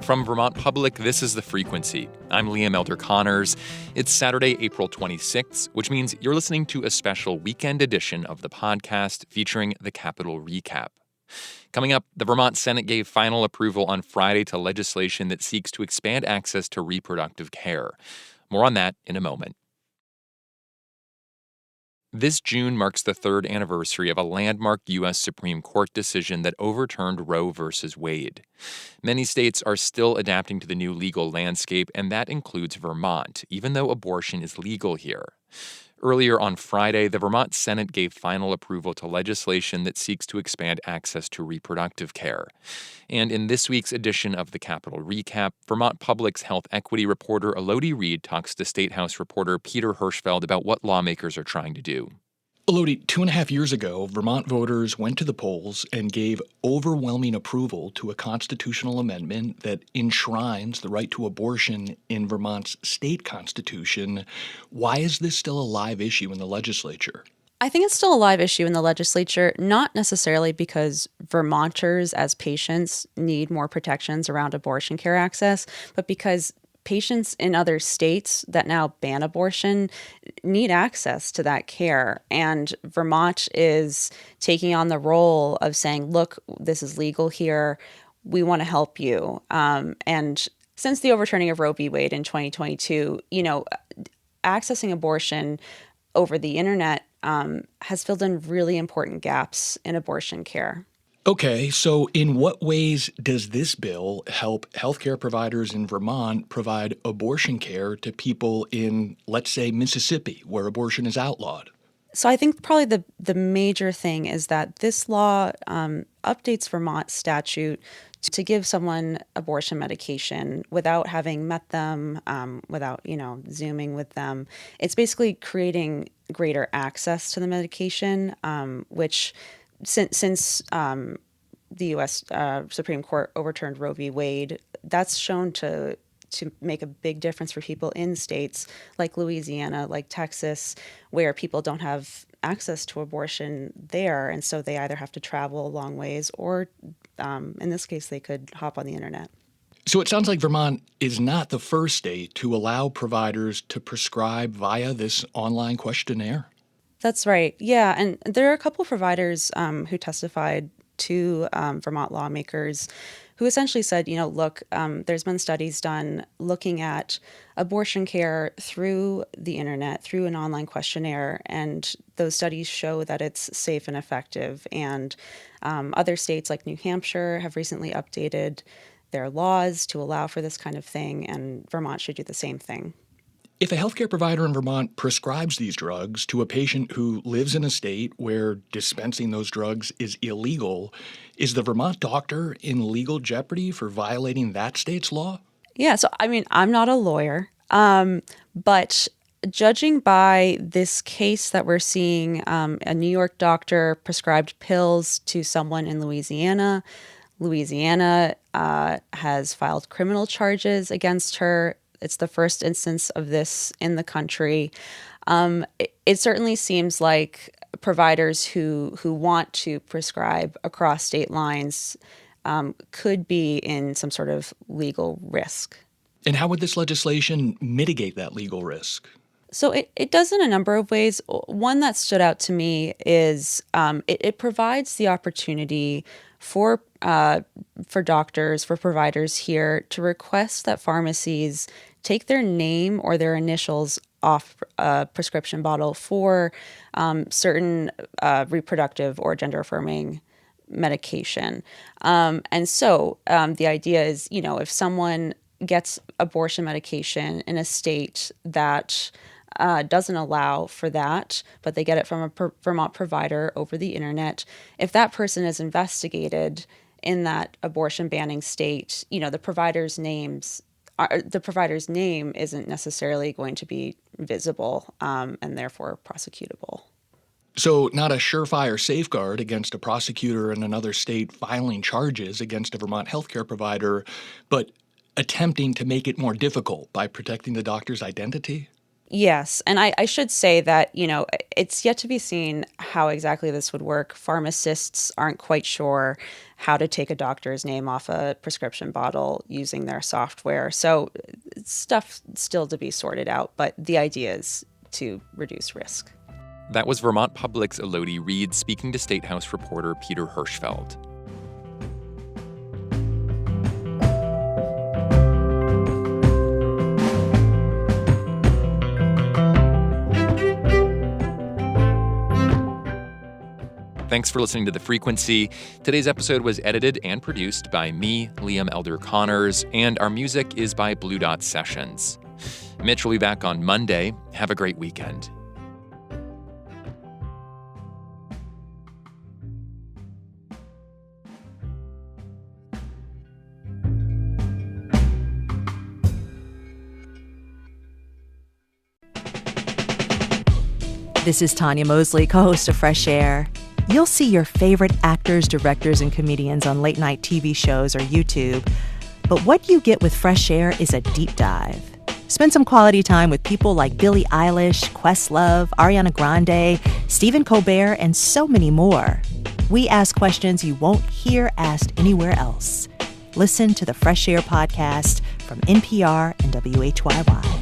From Vermont Public, this is The Frequency. I'm Liam Elder-Connors. It's Saturday, April 26th, which means you're listening to a special weekend edition of the podcast featuring the Capitol Recap. Coming up, the Vermont Senate gave final approval on Friday to legislation that seeks to expand access to reproductive care. More on that in a moment. This June marks the third anniversary of a landmark U.S. Supreme Court decision that overturned Roe v. Wade. Many states are still adapting to the new legal landscape, and that includes Vermont, even though abortion is legal here. Earlier on Friday, the Vermont Senate gave final approval to legislation that seeks to expand access to reproductive care. And in this week's edition of the Capitol Recap, Vermont Public's health equity reporter Elodie Reed talks to State House reporter Peter Hirschfeld about what lawmakers are trying to do. Elodie, 2.5 years ago, Vermont voters went to the polls and gave overwhelming approval to a constitutional amendment that enshrines the right to abortion in Vermont's state constitution. Why is this still a live issue in the legislature? I think it's still a live issue in the legislature, not necessarily because Vermonters as patients need more protections around abortion care access, but because patients in other states that now ban abortion need access to that care. And Vermont is taking on the role of saying, look, this is legal here. We want to help you. And since the overturning of Roe v. Wade in 2022, accessing abortion over the internet has filled in really important gaps in abortion care. Okay, so in what ways does this bill help healthcare providers in Vermont provide abortion care to people in, let's say, Mississippi, where abortion is outlawed? So I think probably the major thing is that this law updates Vermont statute to give someone abortion medication without having met them, without, Zooming with them. It's basically creating greater access to the medication, which since the U.S. Supreme Court overturned Roe v. Wade, that's shown to make a big difference for people in states like Louisiana, like Texas, where people don't have access to abortion there. And so they either have to travel a long ways or, in this case, they could hop on the internet. So it sounds like Vermont is not the first state to allow providers to prescribe via this online questionnaire. That's right. Yeah. And there are a couple of providers who testified to Vermont lawmakers who essentially said, look, there's been studies done looking at abortion care through the internet, through an online questionnaire, and those studies show that it's safe and effective. And other states like New Hampshire have recently updated their laws to allow for this kind of thing, and Vermont should do the same thing. If a healthcare provider in Vermont prescribes these drugs to a patient who lives in a state where dispensing those drugs is illegal, is the Vermont doctor in legal jeopardy for violating that state's law? Yeah, so I'm not a lawyer, but judging by this case that we're seeing, a New York doctor prescribed pills to someone in Louisiana. Louisiana has filed criminal charges against her. It's the first instance of this in the country. It certainly seems like providers who want to prescribe across state lines could be in some sort of legal risk. And how would this legislation mitigate that legal risk? So it does in a number of ways. One that stood out to me is it provides the opportunity for doctors, for providers here to request that pharmacies take their name or their initials off a prescription bottle for certain reproductive or gender-affirming medication. And so the idea is, if someone gets abortion medication in a state that doesn't allow for that, but they get it from a Vermont provider over the internet, if that person is investigated in that abortion banning state, the provider's name isn't necessarily going to be visible and therefore prosecutable. So not a surefire safeguard against a prosecutor in another state filing charges against a Vermont healthcare provider, but attempting to make it more difficult by protecting the doctor's identity? Yes. And I should say that, it's yet to be seen how exactly this would work. Pharmacists aren't quite sure how to take a doctor's name off a prescription bottle using their software. So stuff still to be sorted out, but the idea is to reduce risk. That was Vermont Public's Elodie Reed speaking to State House reporter Peter Hirschfeld. Thanks for listening to The Frequency. Today's episode was edited and produced by me, Liam Elder Connors, and our music is by Blue Dot Sessions. Mitch will be back on Monday. Have a great weekend. This is Tanya Mosley, co-host of Fresh Air. You'll see your favorite actors, directors, and comedians on late-night TV shows or YouTube. But what you get with Fresh Air is a deep dive. Spend some quality time with people like Billie Eilish, Questlove, Ariana Grande, Stephen Colbert, and so many more. We ask questions you won't hear asked anywhere else. Listen to the Fresh Air podcast from NPR and WHYY.